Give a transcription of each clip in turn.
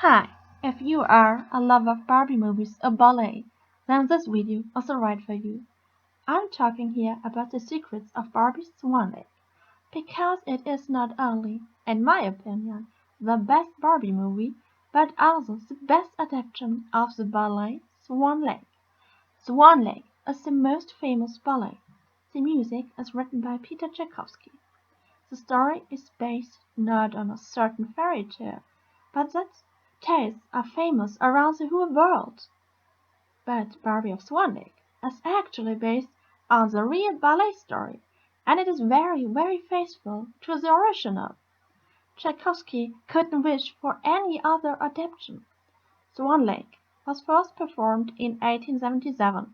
Hi, if you are a lover of Barbie movies or ballet, then this video is the right for you. I'm talking here about the secrets of Barbie Swan Lake, because it is not only, in my opinion, the best Barbie movie, but also the best adaptation of the ballet Swan Lake. Swan Lake is the most famous ballet. The music is written by Peter Tchaikovsky. The story is based not on a certain fairy tale, but that tales are famous around the whole world. But Barbie of Swan Lake is actually based on the real ballet story, and it is very, very faithful to the original. Tchaikovsky couldn't wish for any other adaptation. Swan Lake was first performed in 1877,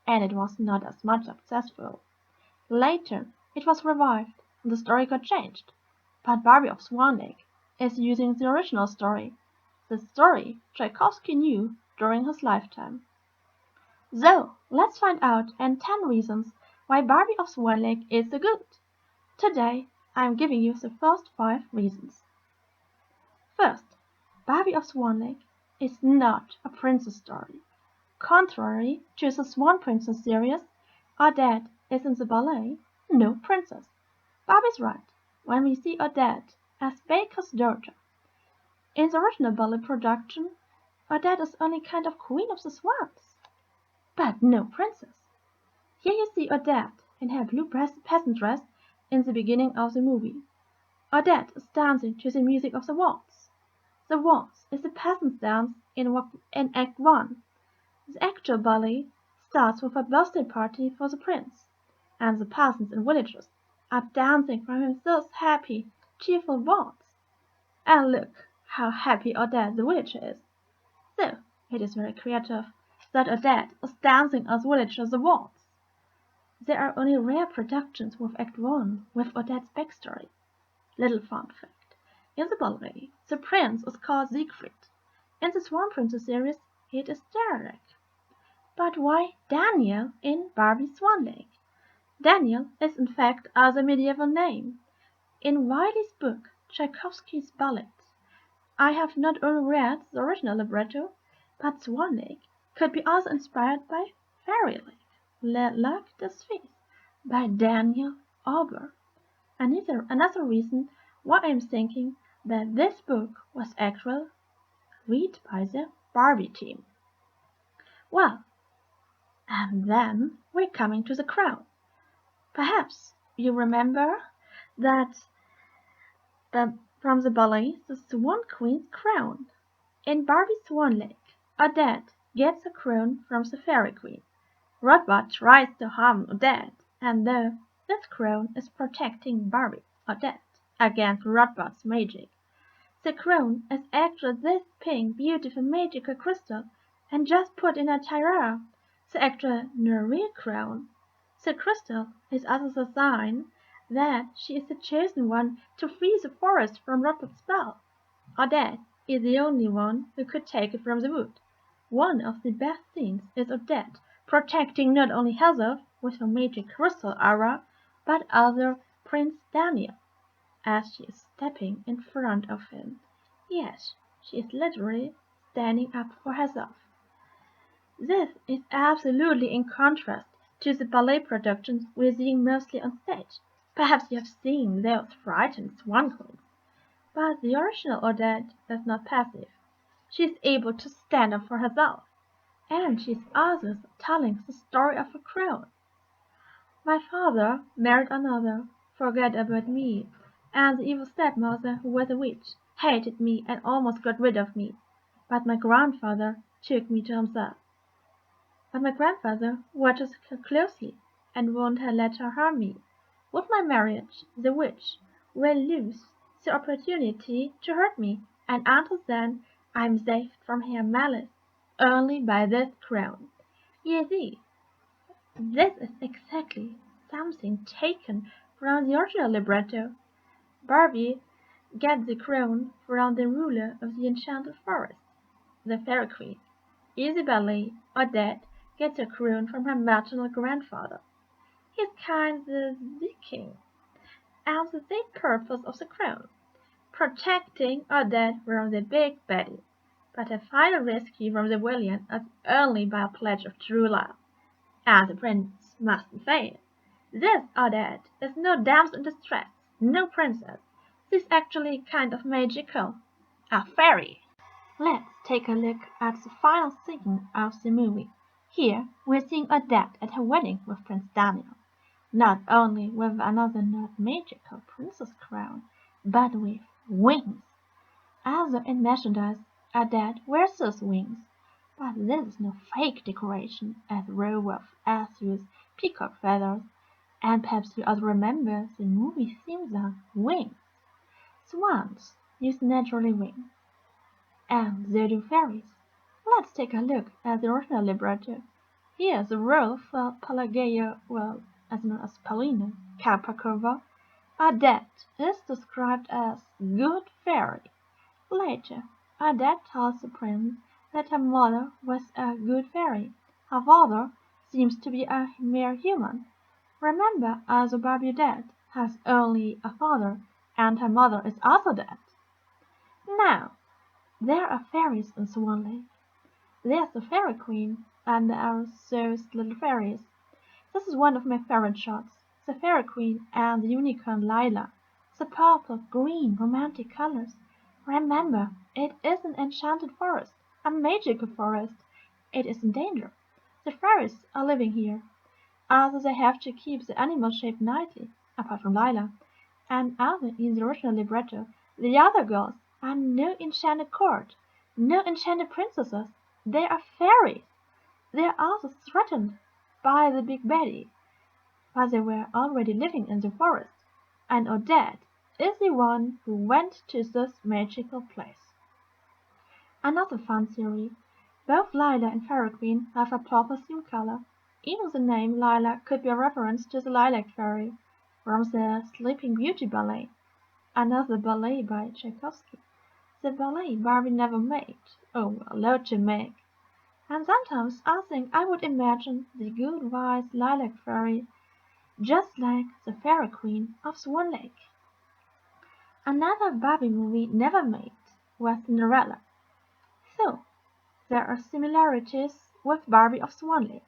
and it was not as much successful. Later, it was revived, and the story got changed. But Barbie of Swan Lake is using the original story, the story Tchaikovsky knew during his lifetime. So, let's find out in 10 reasons why Barbie of Swan Lake is so good. Today, I'm giving you the first 5 reasons. First, Barbie of Swan Lake is not a princess story. Contrary to the Swan Princess series, Odette is in the ballet no princess. Barbie's right when we see Odette as Baker's daughter. In the original ballet production, Odette is only kind of queen of the swans, but no princess. Here you see Odette in her blue peasant dress in the beginning of the movie. Odette is dancing to the music of the waltz. The waltz is the peasant's dance in Act 1. The actual ballet starts with a birthday party for the prince, and the peasants and villagers are dancing from this happy, cheerful waltz. And look how happy Odette the villager is. So, it is very creative that Odette is dancing as villager the waltz. There are only rare productions with Act 1 with Odette's backstory. Little fun fact. In the ballet, the prince is called Siegfried. In the Swan Princess series, it is Derek. But why Daniel in Barbie Swan Lake? Daniel is in fact a medieval name. In Wiley's book, Tchaikovsky's Ballets, I have not only read the original libretto, but Swan Lake could be also inspired by Fairy Lake, Le Lac des Fées, by Daniel Auber. Another reason why I am thinking that this book was actually read by the Barbie team. Well, and then we're coming to the crown. Perhaps you remember that from the ballet, the Swan Queen's crown. In Barbie Swan Lake, Odette gets a crown from the Fairy Queen. Rodbot tries to harm Odette, and though this crown is protecting Barbie, Odette, against Rodbot's magic, the crown is actually this pink, beautiful, magical crystal, and just put in a tiara, the actual no real crown. The crystal is also the sign that she is the chosen one to free the forest from Rodbot's spell. Odette is the only one who could take it from the wood. One of the best scenes is Odette protecting not only herself with her magic crystal aura, but also Prince Daniel, as she is stepping in front of him. Yes, she is literally standing up for herself. This is absolutely in contrast to the ballet productions we're seeing mostly on stage. Perhaps you have seen those frightened swan queens. But the original Odette is not passive. She is able to stand up for herself. And she is also telling the story of her crown. My father married another, forgot about me, and the evil stepmother, who was a witch, hated me and almost got rid of me. But my grandfather took me to himself. But my grandfather watches her closely and won't let her harm me. With my marriage, the witch will lose the opportunity to hurt me, and until then I am saved from her malice only by this crown. You see, this is exactly something taken from the original libretto. Barbie gets the crown from the ruler of the enchanted forest, the Fairy Queen. Isabelle Odette gets her crown from her maternal grandfather. He's kind of the king, and the same purpose of the crown, protecting Odette from the big baddie. but a final rescue from the villain is only by a pledge of true love, and the prince mustn't fail. This Odette is no damsel in distress, no princess. She's actually kind of magical, a fairy. Let's take a look at the final scene of the movie. Here we're seeing Odette at her wedding with Prince Daniel, not only with another not magical princess crown, but with wings. Also in merchandise, Odette wears those wings, but this is no fake decoration, as row of azure peacock feathers, and perhaps you also remember the movie theme song, Wings. Swans use naturally wings, and so do fairies. Let's take a look at the original libretto. Here's the role for Pelagia, well, as known as Paulina Karpakova. Odette is described as good fairy. Later, Odette tells the prince that her mother was a good fairy. Her father seems to be a mere human. Remember, also Barbie dead has only a father, and her mother is also dead. Now, there are fairies in Swan Lake. There's the fairy queen, and there are those little fairies. This is one of my favorite shots. The fairy queen and the unicorn Lila. The purple, green, romantic colors. Remember, it is an enchanted forest, a magical forest. It is in danger. The fairies are living here. Also, they have to keep the animal shape nicely, apart from Lila. And also, in the original libretto, the other girls are no enchanted court, no enchanted princesses. They are fairies. They are also threatened by the big baddie, but they were already living in the forest, and Odette is the one who went to this magical place. Another fun theory. Both Lila and Fairy Queen have a purple theme color. Even the name Lila could be a reference to the Lilac Fairy from the Sleeping Beauty ballet, another ballet by Tchaikovsky. The ballet Barbie never made, oh, a lot to make. And sometimes I think I would imagine the good wise Lilac Fairy just like the Fairy Queen of Swan Lake. Another Barbie movie never made was Cinderella. So, there are similarities with Barbie of Swan Lake.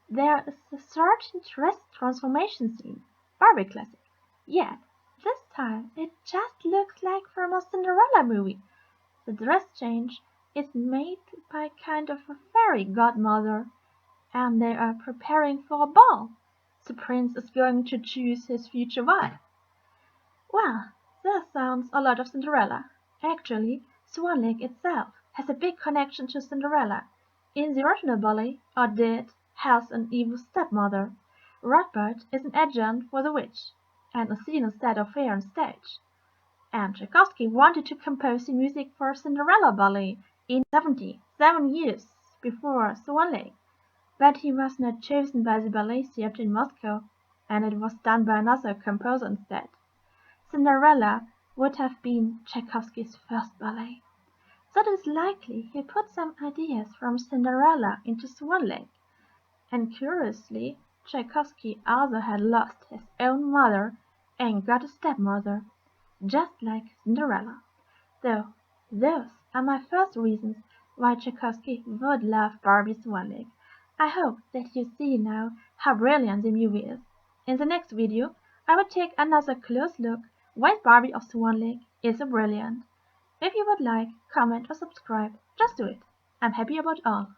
There is a certain dress transformation scene, Barbie classic. Yet, this time it just looks like from a Cinderella movie. The dress change is made by kind of a fairy godmother, and they are preparing for a ball. The prince is going to choose his future wife. Well, that sounds a lot of Cinderella. Actually, Swan Lake itself has a big connection to Cinderella. In the original ballet, Odette has an evil stepmother. Rodbert is an adjunct for the witch, and a scene instead of fair on stage. And Tchaikovsky wanted to compose the music for Cinderella ballet in 7 years before Swan Lake, but he was not chosen by the ballet theatre in Moscow, and it was done by another composer instead. Cinderella would have been Tchaikovsky's first ballet. So it is likely he put some ideas from Cinderella into Swan Lake. And curiously, Tchaikovsky also had lost his own mother and got a stepmother, just like Cinderella. So those are my first reasons why Tchaikovsky would love Barbie Swan Lake. I hope that you see now how brilliant the movie is. In the next video, I will take another close look why Barbie of Swan Lake is so brilliant. If you would like, comment or subscribe, just do it. I'm happy about all.